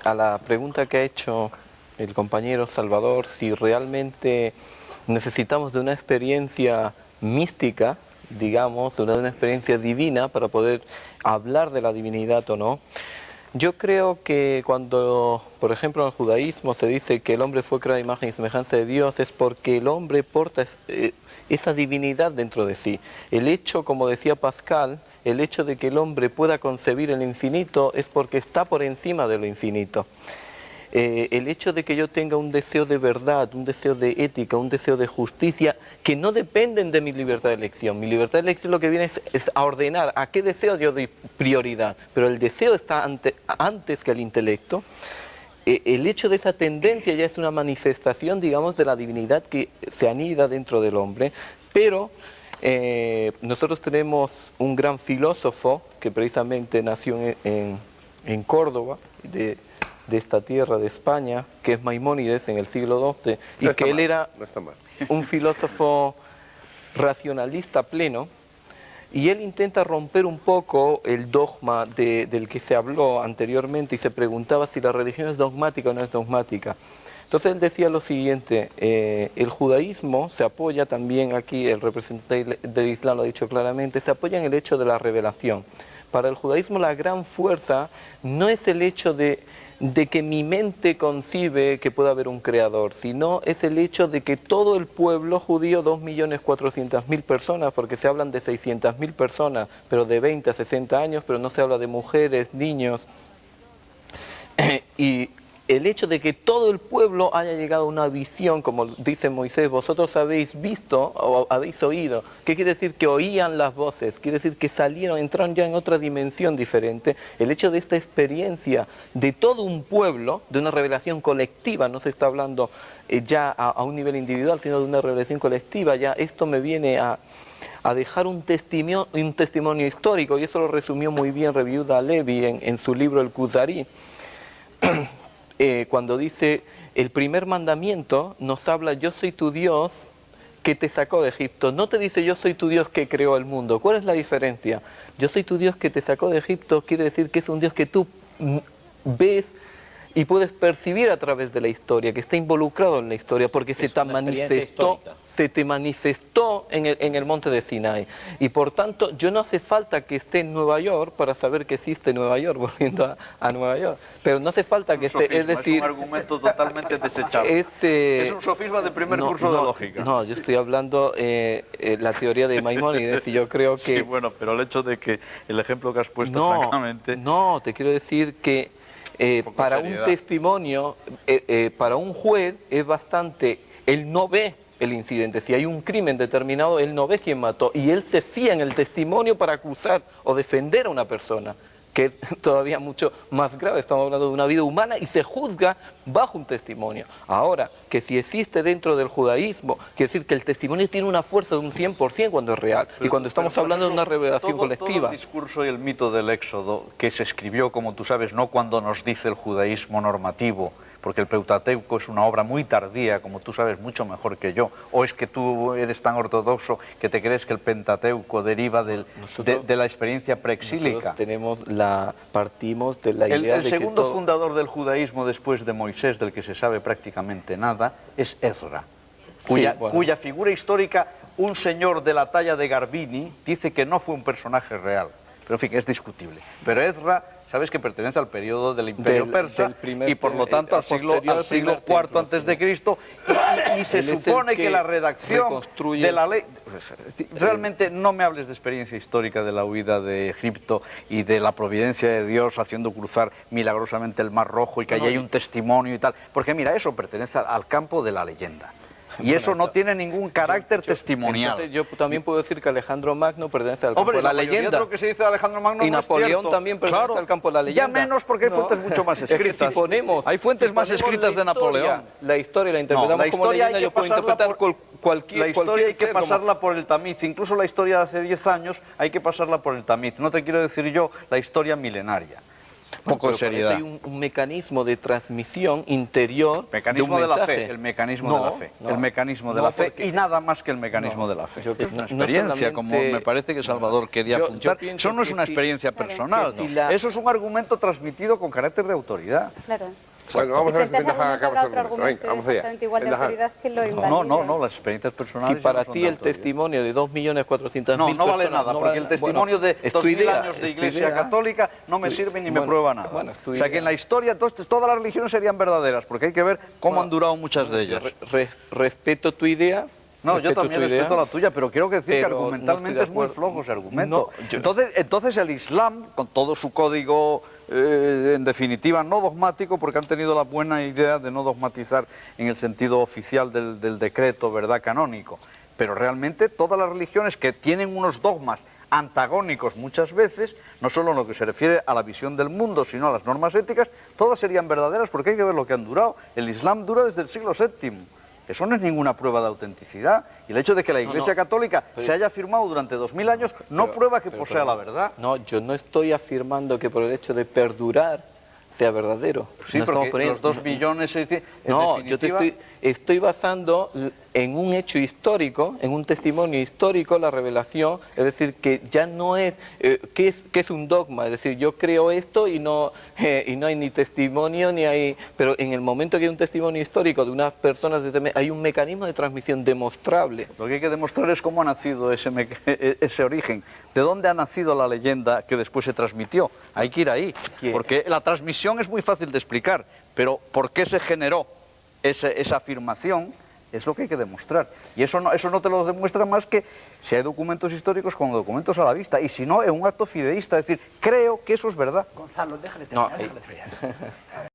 a la pregunta que ha hecho el compañero Salvador, si realmente necesitamos de una experiencia mística, digamos, de una experiencia divina para poder hablar de la divinidad o no. Yo creo que cuando, por ejemplo, en el judaísmo se dice que el hombre fue creado a imagen y semejanza de Dios, es porque el hombre porta esa divinidad dentro de sí. El hecho, como decía Pascal, el hecho de que el hombre pueda concebir el infinito es porque está por encima de lo infinito. El hecho de que yo tenga un deseo de verdad, un deseo de ética, un deseo de justicia, que no dependen de mi libertad de elección. Mi libertad de elección lo que viene es a ordenar a qué deseo yo doy prioridad, pero el deseo está antes que el intelecto. El hecho de esa tendencia ya es una manifestación, digamos, de la divinidad que se anida dentro del hombre, pero nosotros tenemos un gran filósofo que precisamente nació en Córdoba, de esta tierra de España, que es Maimónides en el siglo XII, y No está que él mal, era no está mal. un filósofo racionalista pleno, y él intenta romper un poco el dogma del que se habló anteriormente y se preguntaba si la religión es dogmática o no es dogmática. Entonces él decía lo siguiente, el judaísmo se apoya también, aquí el representante del Islam lo ha dicho claramente, se apoya en el hecho de la revelación. Para el judaísmo la gran fuerza no es el hecho de que mi mente concibe que puede haber un creador, sino es el hecho de que todo el pueblo judío, 2.400.000 personas, porque se hablan de 600.000 personas, pero de 20 a 60 años, pero no se habla de mujeres, niños, y el hecho de que todo el pueblo haya llegado a una visión, como dice Moisés, vosotros habéis visto o habéis oído, ¿qué quiere decir? Que oían las voces, quiere decir que salieron, entraron ya en otra dimensión diferente. El hecho de esta experiencia de todo un pueblo, de una revelación colectiva, no se está hablando ya a un nivel individual, sino de una revelación colectiva, ya esto me viene a dejar un testimonio histórico, y eso lo resumió muy bien Reviuda Levi en su libro El Kuzari. Cuando dice, el primer mandamiento nos habla, yo soy tu Dios que te sacó de Egipto. No te dice, yo soy tu Dios que creó el mundo. ¿Cuál es la diferencia? Yo soy tu Dios que te sacó de Egipto, quiere decir que es un Dios que tú ves y puedes percibir a través de la historia, que está involucrado en la historia, porque se te manifestó en el monte de Sinai. Y por tanto, yo no hace falta que esté en Nueva York para saber que existe Nueva York, volviendo a Nueva York. Pero no hace falta que esté, Sofisma, es decir... es un argumento totalmente desechable. Es un sofisma de primer curso de lógica. No, yo estoy hablando la teoría de Maimónides, y yo creo que... Sí, bueno, pero el hecho de que el ejemplo que has puesto, francamente... No, te quiero decir que para un testimonio, para un juez es bastante, él no ve el incidente, si hay un crimen determinado, él no ve quién mató, y él se fía en el testimonio para acusar o defender a una persona, que es todavía mucho más grave. Estamos hablando de una vida humana y se juzga bajo un testimonio. Ahora, que si existe dentro del judaísmo, quiere decir que el testimonio tiene una fuerza de un 100% cuando es real, y cuando estamos hablando de una revelación colectiva. Todo el discurso y el mito del Éxodo, que se escribió, como tú sabes, no cuando nos dice el judaísmo normativo, porque el Pentateuco es una obra muy tardía, como tú sabes mucho mejor que yo, o es que tú eres tan ortodoxo que te crees que el Pentateuco deriva de la experiencia preexílica. Partimos de la idea el de segundo que todo... fundador del judaísmo después de Moisés, del que se sabe prácticamente nada, es Ezra, cuya figura histórica, un señor de la talla de Garbini, dice que no fue un personaje real, pero en fin, es discutible. Pero Ezra, sabes que pertenece al periodo del Imperio Persa y por lo tanto al siglo IV antes de Cristo, y se supone que la redacción de la ley... Realmente no me hables de experiencia histórica de la huida de Egipto y de la providencia de Dios haciendo cruzar milagrosamente el Mar Rojo y que allí hay un testimonio y tal, porque mira, eso pertenece al campo de la leyenda. Y eso no tiene ningún carácter testimonial. Entonces yo también puedo decir que Alejandro Magno pertenece al campo de la leyenda. De lo que se dice de Alejandro Magno y no Napoleón es también pertenece al campo de la leyenda. Ya menos porque hay fuentes mucho más escritas. Si ponemos, hay fuentes más escritas de Napoleón. La historia la interpretamos como leyenda, yo puedo interpretar cualquier... La historia hay que pasarla por el tamiz. Incluso la historia de hace 10 años hay que pasarla por el tamiz. No te quiero decir yo la historia milenaria. poco de seriedad. Hay un mecanismo de transmisión interior Mecanismo de de un la fe, mensaje. el mecanismo de la fe. No, el mecanismo de no, la fe porque- y nada más que el mecanismo de la fe. Yo- Es una no experiencia, solamente- como me parece que Salvador quería yo apuntar. pienso Eso no es que una sí, experiencia claro, personal. que si la- Eso es un argumento transmitido con carácter de autoridad. Claro. Bueno, vamos Y a ver si frente a ese Bendajar argumento acaba habrá su otro argumento. Venga, argumento vamos allá. exactamente igual de Bendajar. autoridad que lo invalida. No, las experiencias personales. Si para no son ti de el autoridad. testimonio de 2.400.000 No, no vale personas nada, no porque vale el nada. testimonio Bueno, de es tu 2000 idea, años es de tu Iglesia idea. Católica no me sirve ni me Bueno, prueba nada. bueno, es tu O sea idea. que en la historia entonces todas las religiones serían verdaderas, porque hay que ver cómo Bueno, han durado muchas de ellas. Respeto tu idea. No, yo respeto también tu idea, respeto la tuya, pero quiero decir que pero no argumentalmente estoy de es muy acuerdo. flojo ese argumento. No, yo- entonces el Islam, con todo su código, en definitiva, no dogmático, porque han tenido la buena idea de no dogmatizar en el sentido oficial del decreto, ¿verdad?, canónico. Pero realmente todas las religiones que tienen unos dogmas antagónicos muchas veces, no solo en lo que se refiere a la visión del mundo, sino a las normas éticas, todas serían verdaderas, porque hay que ver lo que han durado. El Islam dura desde el siglo VII. Eso no es ninguna prueba de autenticidad. Y el hecho de que la Iglesia Católica se haya afirmado durante 2000 años no pero- prueba que pero- posea pero- la verdad. No, yo no estoy afirmando que por el hecho de perdurar sea verdadero. Sí, No estamos porque poniendo- los 2 billones... En No, yo te definitiva, estoy basando en un hecho histórico, en un testimonio histórico, la revelación, es decir, que ya no es, ¿qué es un dogma? Es decir, yo creo esto y no hay ni testimonio, ni hay, pero en el momento que hay un testimonio histórico de unas personas, hay un mecanismo de transmisión demostrable. Lo que hay que demostrar es cómo ha nacido ese origen, de dónde ha nacido la leyenda que después se transmitió. Hay que ir ahí, ¿Qué? porque la transmisión es muy fácil de explicar, pero ¿por qué se generó esa afirmación? Es lo que hay que demostrar. Y eso no te lo demuestra más que si hay documentos históricos con documentos a la vista, y si no, es un acto fideísta, es decir, creo que eso es verdad. Gonzalo, déjale No, terminar. Déjale terminar.